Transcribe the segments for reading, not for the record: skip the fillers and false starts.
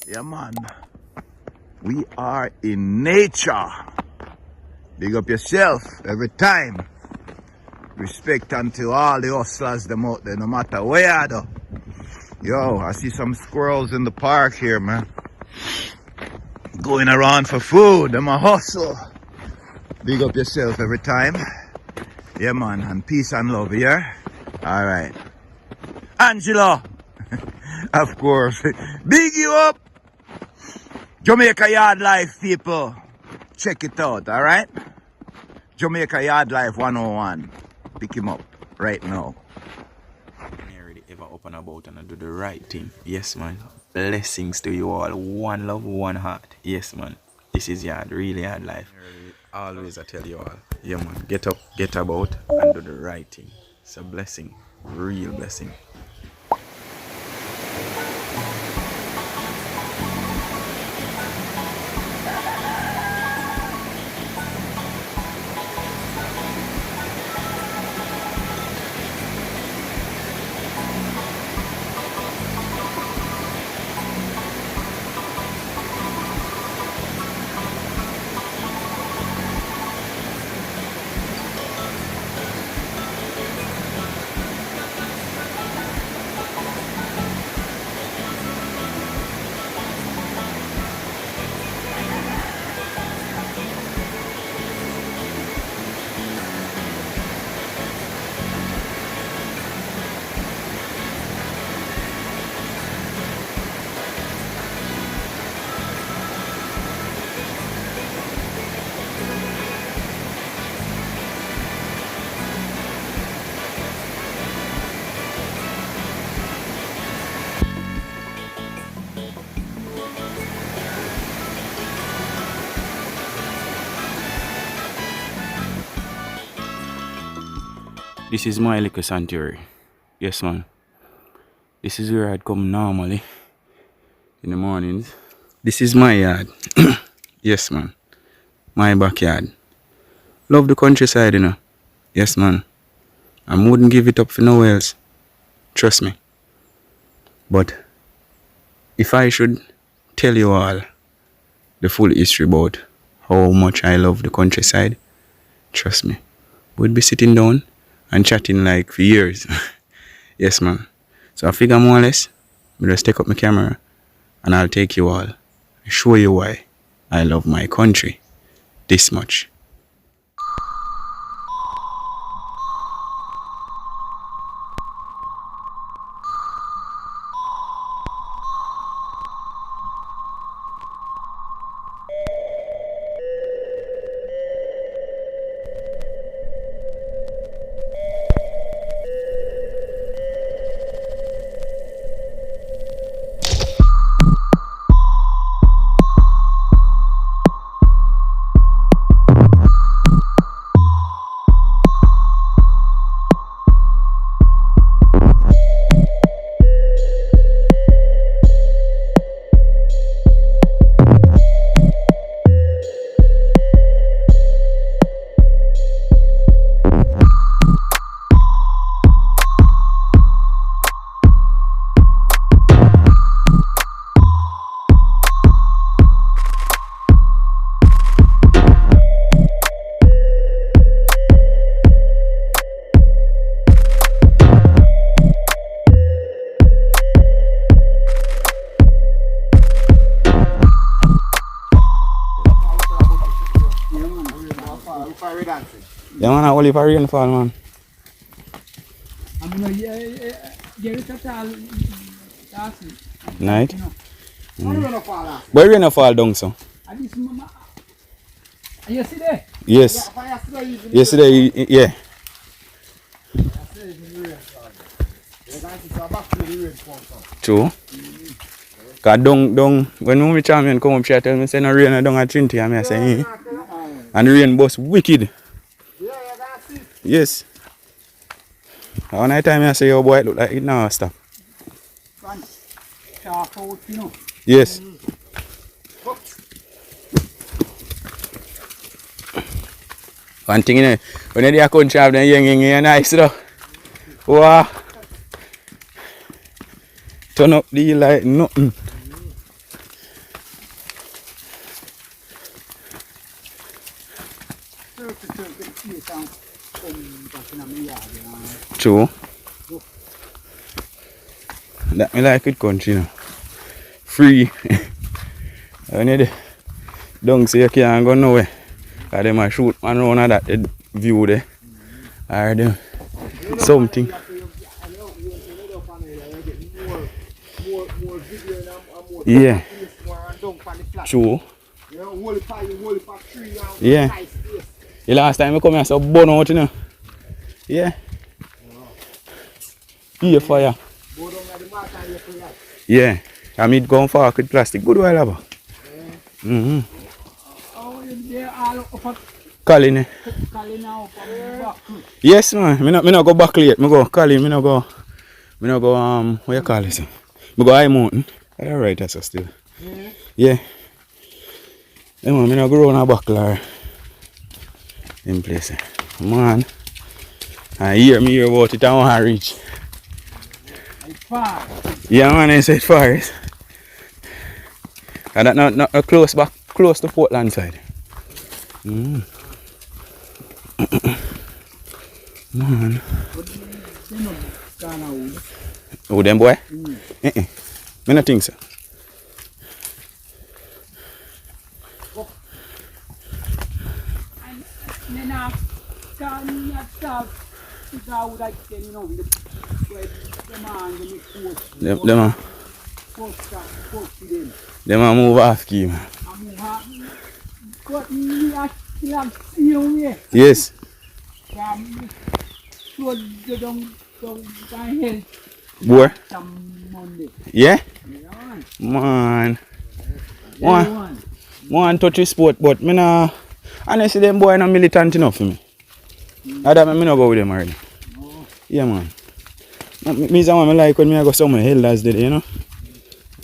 Yeah, man. We are in nature. Big up yourself every time. Respect unto all the hustlers them out there, no matter where though. Yo, I see some squirrels in the park here, man. Going around for food. Them a hustle. Big up yourself every time. Yeah, man. And peace and love, yeah? Alright. Angela! Of course. Big you up! Jamaica Yard Life, people. Check it out, alright? Jamaica Yard Life 101. Pick him up right now. Already ever up and about and I do the right thing. Yes, man. Blessings to you all. One love, one heart. Yes, man. This is yard, really hard life. Always I tell you all. Yeah, man. Get up, get about, and do the right thing. It's a blessing. Real blessing. This is my little sanctuary. Yes, man. This is where I'd come normally in the mornings. This is my yard. Yes, man. My backyard. Love the countryside, you know. Yes, man. I wouldn't give it up for nowhere else. Trust me. But if I should tell you all the full history about how much I love the countryside, trust me, we'd be sitting down and chatting like for years. Yes, man. So I figure more or less, I'll just take up my camera and I'll take you all and show you why I love my country this much. Yeah, man, I only for rainfall, man. Night. But rainfall down, so. Yesterday? Yes. Yesterday, yeah. True. Cause down, when we champion come up here, tell me say no rain down at Trinity, and I say, and the rain bus wicked. Yes. One night time I say, your boy, it look like it now stop. Yes. One thing, you know, when they are country have them young nice though. Wow. Turn up the light, nothing. True. That me like it country, you know. Free. When you don't say you can't go nowhere. Because they might shoot man around that view there. Or them something. Yeah. True. Yeah. The last time I come here, I saw burn out, you know. Yeah. Yeah, fire. Yeah. I mean, going forward with plastic. Good while ago. Colin. Yes, man. Me not go back late. Me go Colin. Me not go. What you call this? Me go High Mountain. Alright, that's still. Yeah. Yeah, man. Me not go around a buckler. In place. Man. I hear about it. I want to reach. Yeah, man. I said forest. And that not close back, close to Portland side. Man. Oh, them boy? Me not think so. Them a move off key, man. Yes. Boy. Yeah? Man. One touch his sport, but me nah. Honestly, them boy not militant enough for me. I don't me not go with them already. Yeah, man. Me someone like when I go somewhere elders did, you know.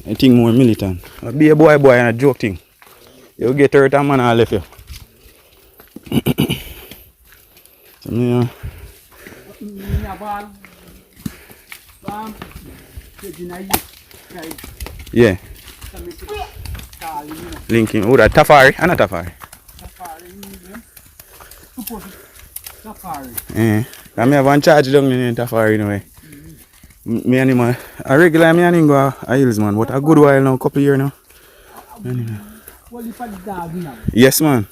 I think more militant. Be a boy and a joke thing. You get hurt and man I left you. So me yeah. Linking. Oh, that Tafari. And a Tafari. Yeah. I have one charge down in Tafari anyway. Me and him, a regular me and him go a hills man, but a good while now, couple years now. Yes man.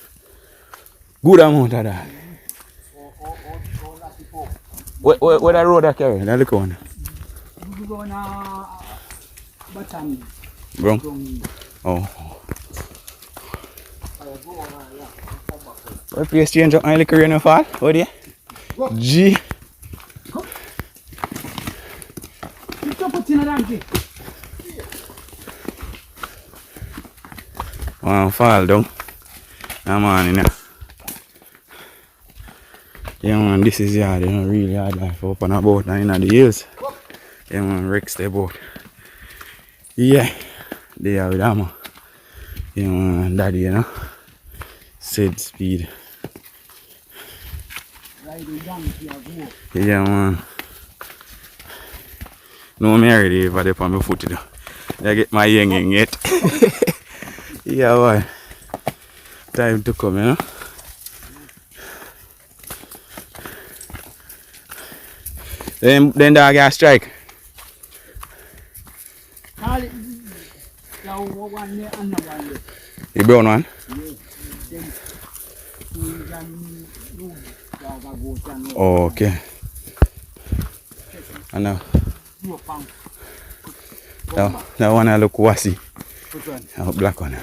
Good amount of that. Where the road that carry? That look one. Bro. Oh. What place change up my liquor in the fall? What do you? G. Wow, fall down. Yeah, man, you know. Yeah, man, this is hard, you know, really hard life up on a boat and in the hills. Yeah, man, Rex the boat. Yeah, they are with Amma. Yeah, man, daddy, you know. Said speed. Yeah, man. No, me already over there on my foot, you know. I get my yang yet. Yeah, boy. Time to come, you know. Then dog got strike. The brown one? Oh, okay. And now that one I look wassy. Black one.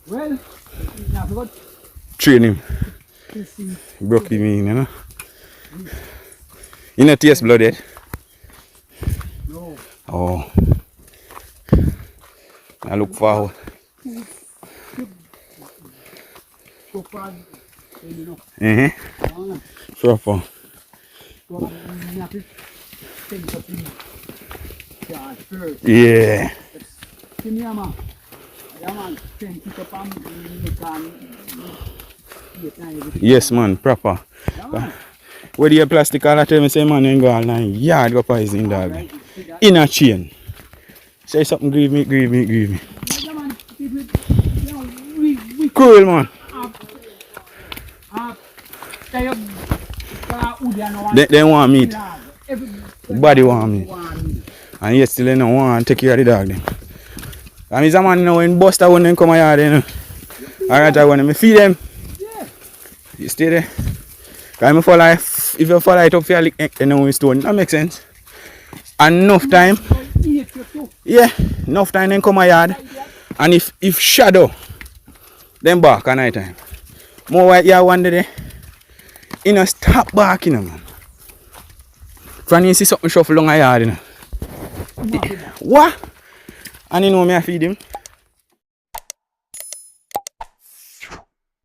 Well, train him. Broke him in, you know. You know taste blooded? no. Oh. I look forward. Proper. Yeah. Yes, man, proper. Where do you plastic all the time? Say, man, you ain't go all nine yard go poison dog. In a chain. Say something, grieve me. Cool, man. They want meat. Everybody want meat. And yet still they don't want to take care of the dog then. And he's a man now in Buster when they come here, you know. Alright, I want to feed them. You stay there. Because if you follow it up for your lick, you know, stone. That makes sense. And enough time. Yeah, enough time then come a yard. And if shadow, then bark at night time. More white here one day, you know, stop barking, man. When you see something shuffle along a yard, you know. What? And you know me I feed him.